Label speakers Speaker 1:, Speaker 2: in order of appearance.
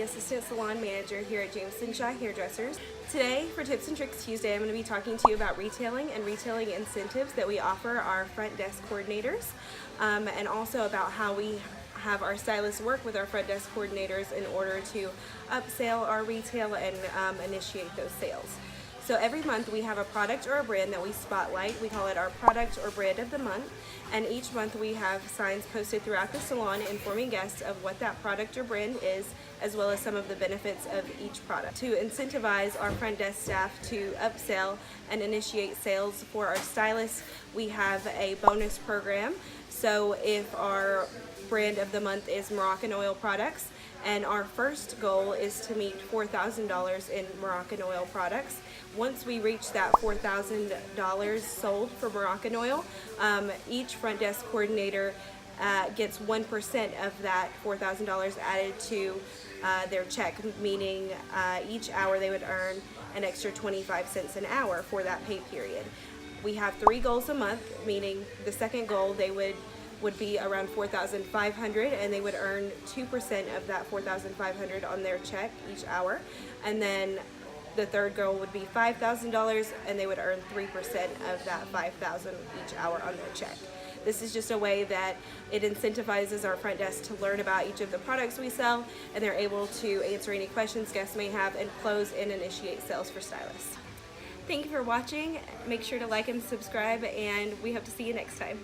Speaker 1: Assistant Salon Manager here at Jamison Hairdressers. Today, for Tips and Tricks Tuesday, I'm going to be talking to you about retailing and retailing incentives that we offer our front desk coordinators, and also about how we have our stylists work with our front desk coordinators in order to upsell our retail and initiate those sales. So every month we have a product or a brand that we spotlight. We call it our product or brand of the month. And each month we have signs posted throughout the salon informing guests of what that product or brand is, as well as some of the benefits of each product. To incentivize our front desk staff to upsell and initiate sales for our stylists, we have a bonus program. So if our brand of the month is Moroccan oil products, and our first goal is to meet $4,000 in Moroccan oil products. Once we reach that $4,000 sold for Moroccan oil, each front desk coordinator gets 1% of that $4,000 added to their check, meaning each hour they would earn an extra 25 cents an hour for that pay period. We have 3 goals a month, meaning the second goal they would be around $4,500, and they would earn 2% of that $4,500 on their check each hour. And then the third goal would be $5,000, and they would earn 3% of that $5,000 each hour on their check. This is just a way that it incentivizes our front desk to learn about each of the products we sell, and they're able to answer any questions guests may have and close and initiate sales for stylists. Thank you for watching. Make sure to like and subscribe, and we hope to see you next time.